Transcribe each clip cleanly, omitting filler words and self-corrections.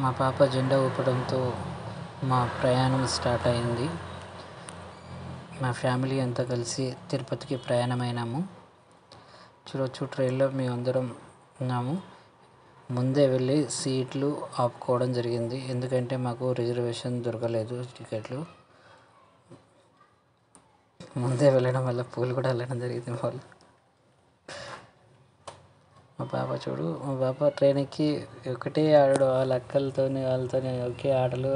మా పాప జెండా ఊపడంతో మా ప్రయాణం స్టార్ట్ అయింది. మా ఫ్యామిలీ అంతా కలిసి తిరుపతికి ప్రయాణమైనాము. చూడొచ్చు, ట్రైన్లో మేమందరం ఉన్నాము. ముందే వెళ్ళి సీట్లు ఆపుకోవడం జరిగింది, ఎందుకంటే మాకు రిజర్వేషన్ దొరకలేదు టికెట్లు. ముందే వెళ్ళడం వల్ల పూలు కూడా వెళ్ళడం జరిగింది. మా పాప ట్రైన్ ఎక్కి ఒకటే ఆడు వాళ్ళ అక్కలతోని వాళ్ళతోని ఒకే ఆటలు.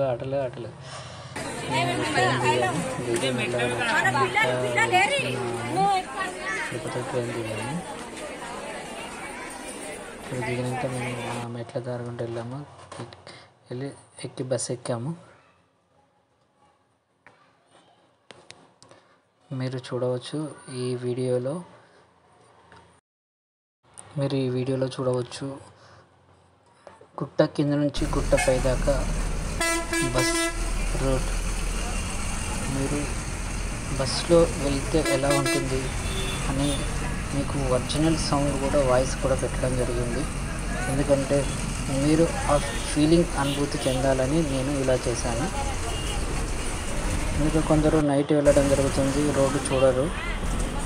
తిరుపతి ట్రైన్ దిగాము. ఇక్కడ దిగినాక మేము మెట్ల దారుకుంటూ వెళ్ళాము. ఎక్కి బస్సు ఎక్కాము. మీరు చూడవచ్చు ఈ వీడియోలో చూడవచ్చు, గుట్ట కింద నుంచి గుట్ట పై దాకా బస్ రూట్. మీరు బస్సులో వెళ్తే ఎలా ఉంటుంది అని మీకు ఒరిజినల్ సౌండ్ కూడా, వాయిస్ కూడా పెట్టడం జరిగింది, ఎందుకంటే మీరు ఆ ఫీలింగ్ అనుభూతి చెందాలని నేను ఇలా చేశాను. ఇంకా కొందరు నైట్ వెళ్ళడం జరుగుతుంది, రోడ్డు చూడరు,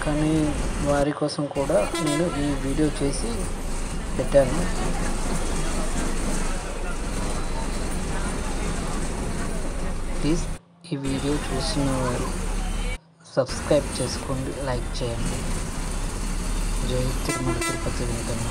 కానీ వారి కోసం కూడా నేను ఈ వీడియో చేసి పెట్టాను. ప్లీజ్ ఈ వీడియో చూసిన వారు సబ్స్క్రైబ్ చేసుకోండి, లైక్ చేయండి. జై తిరుమల తిరుపతి వెంకన్న.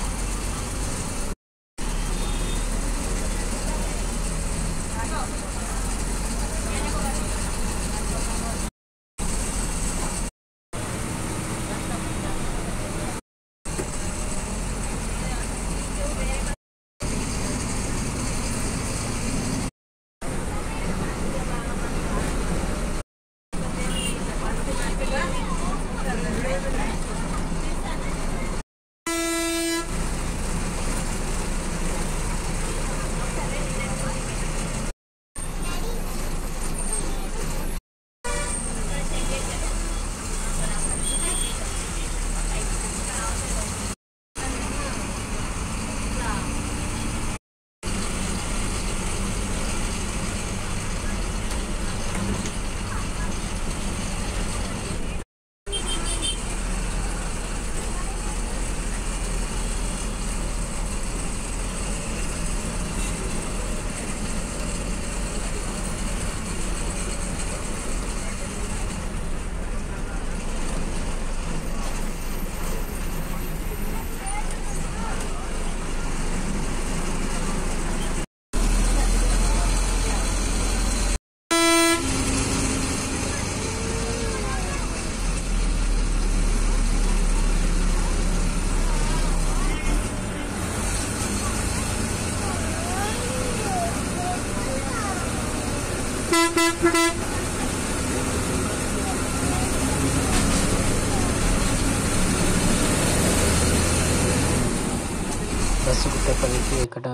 బస్సు గుట్టపల్లికి ఇక్కడ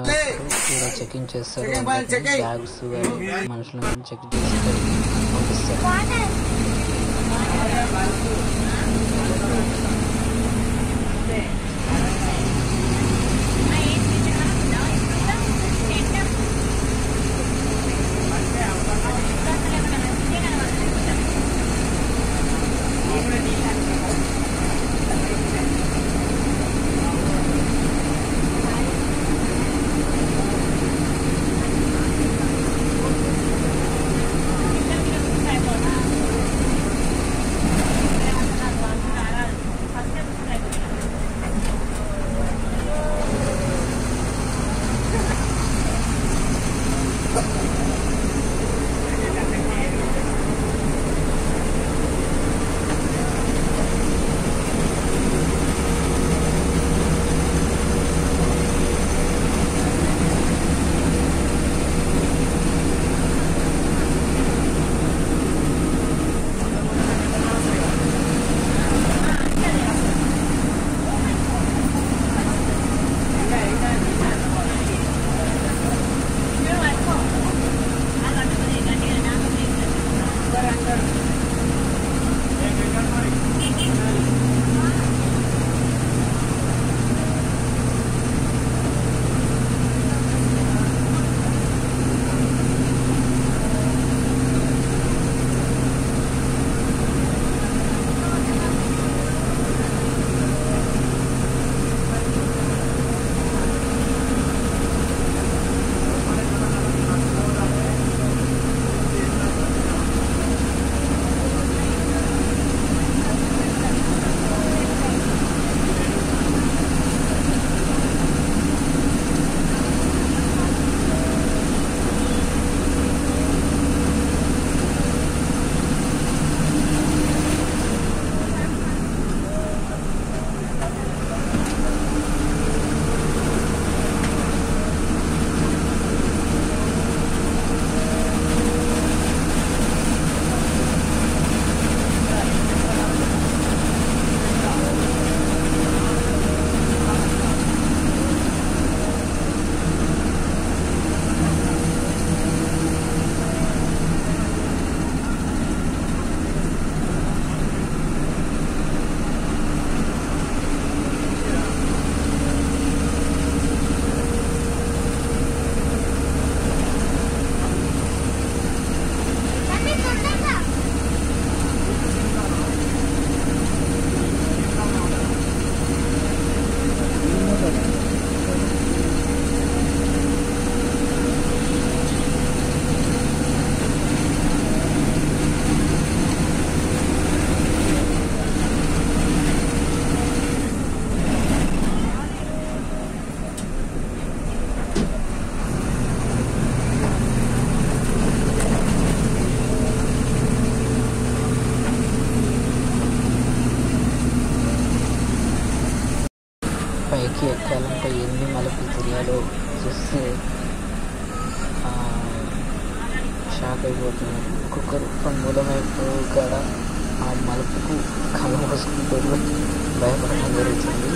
చెకింగ్ చేస్తారు, బ్యాగ్స్ మనుషులను చెక్ చేసి పంపిస్తారు. షాక్ అయిపోతున్నారు. ఒక్కొక్కరు మూలమైపు కాడ ఆ మలుపుకు కళ్ళు మూసుకుంటూ భయపడడం జరుగుతుంది.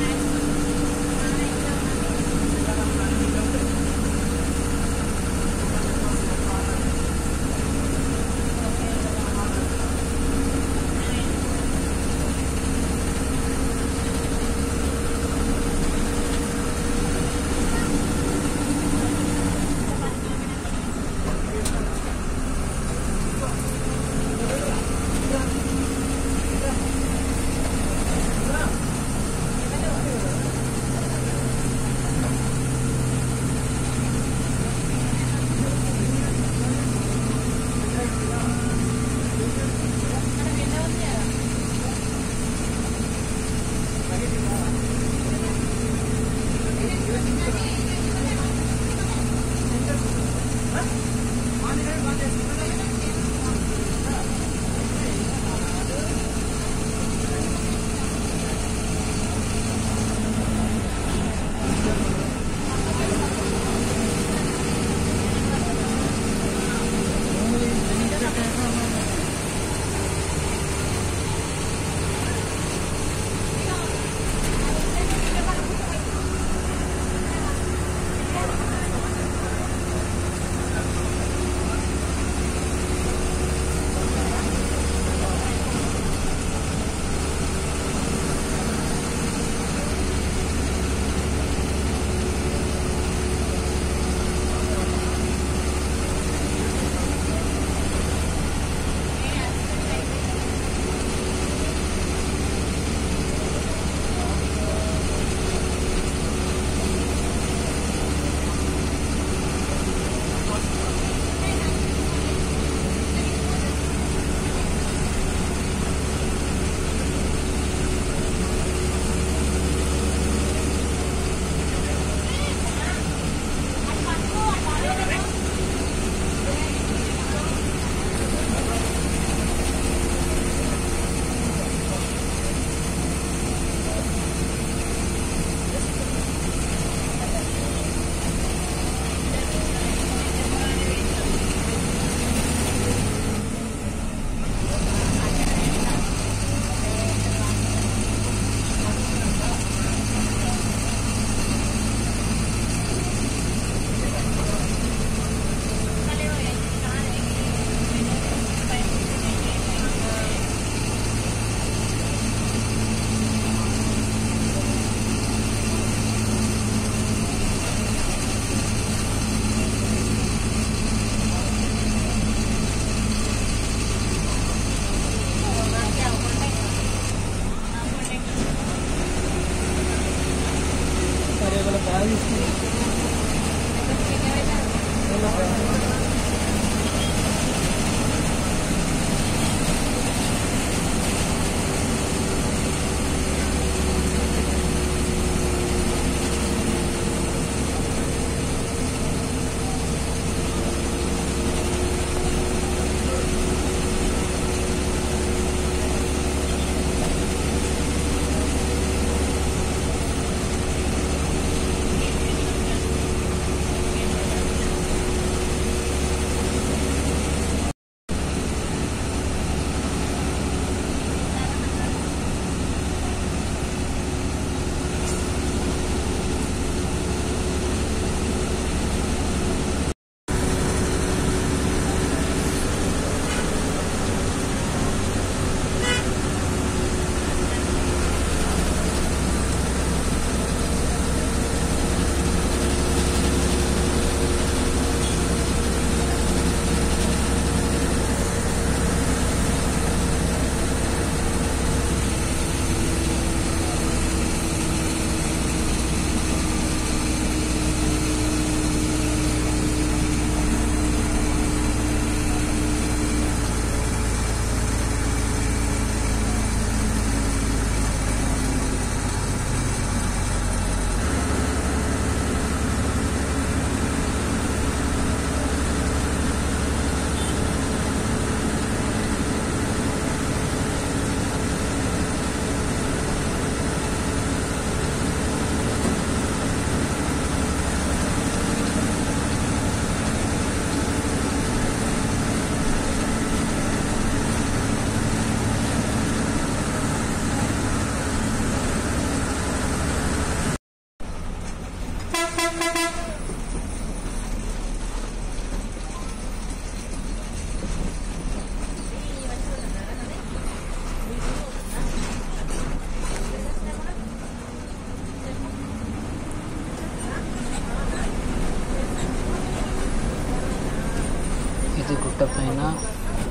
ఇది గుట్ట పైన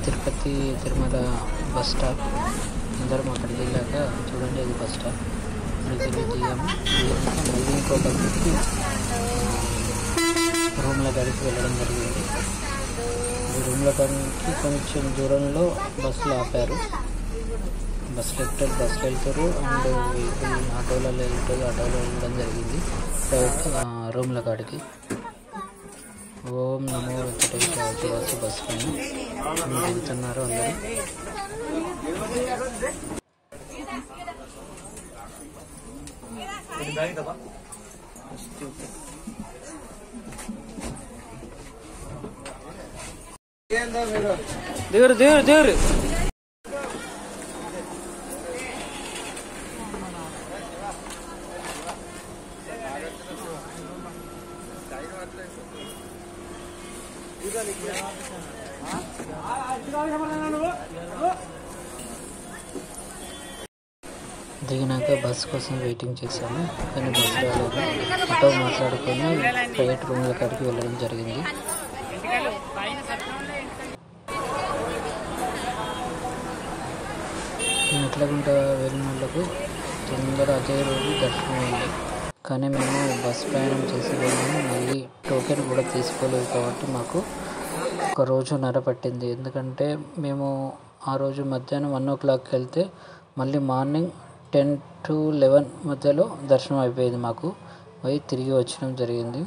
తిరుపతి తిరుమల బస్ స్టాప్. అందరం అక్కడికి వెళ్ళాక చూడండి, అది బస్ స్టాప్. అక్కడికి వెళ్ళి దిగాము. మళ్ళీ ఇంకొక రూమ్ల కాడికి వెళ్ళడం జరిగింది. ఈ రూమ్ల కాడికి కొంచెం దూరంలో బస్సులు ఆపారు. బస్సులు వెళ్తారు అండ్ వెహికల్ ఆటోలలో వెళ్ళడం జరిగింది రూమ్ల కాడికి. ఓం నమో వెంకటేశ్వర చూడవచ్చు బస్సు పైన వెళ్తున్నారు అందరూ. దేవురు దిగినాక బస్ కోసం వెయిటింగ్ చేశాము, కానీ బస్ రాలేదు. ఆటో మాట్లాడుకొని ప్రైవేట్ రూమ్ల కాడికి వెళ్ళడం జరిగింది. మెట్లగుంట వెళ్ళిన వాళ్ళకు తొందర అదే రోజు దర్శనం అయింది. కానీ మేము బస్ ప్రయాణం చేసి వెళ్ళాము. మళ్ళీ టోకెన్ కూడా తీసుకోలేదు కాబట్టి మాకు ఒక రోజున్నర పట్టింది. ఎందుకంటే మేము ఆ రోజు మధ్యాహ్నం 1 o'clockకి వెళ్తే మళ్ళీ మార్నింగ్ 10 to 11 మధ్యలో దర్శనం అయిపోయింది. మాకు పోయి తిరిగి వచ్చడం జరిగింది.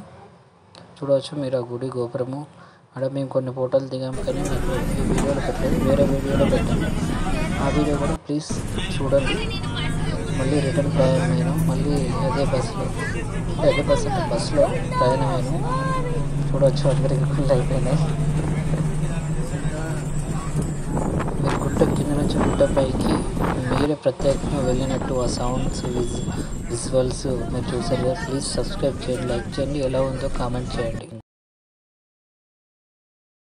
చూడవచ్చు మీరు ఆ గుడి గోపురము. అక్కడ మేము కొన్ని ఫోటోలు దిగాము, కానీ నాకు ఈ వీడియోలో పెట్టలేదు, వేరే వీడియోలో పెట్టాము. ఆ వీడియో కూడా ప్లీజ్ చూడండి. మళ్ళీ రిటర్న్ ప్రయాణమైనాం. మళ్ళీ అదే బస్సులో ప్రయాణమైనాం. చూడవచ్చు అందరికి గుళ్ళు అయిపోయినాయి. మీరు గుట్ట కింద నుంచి గుట్ట పైకి మీరే ప్రత్యేకంగా వెళ్ళినట్టు ఆ సౌండ్స్ విజువల్స్ మీరు చూసారు కదా. ప్లీజ్ సబ్స్క్రైబ్ చేయండి, లైక్ చేయండి, ఎలా ఉందో కామెంట్ చేయండి.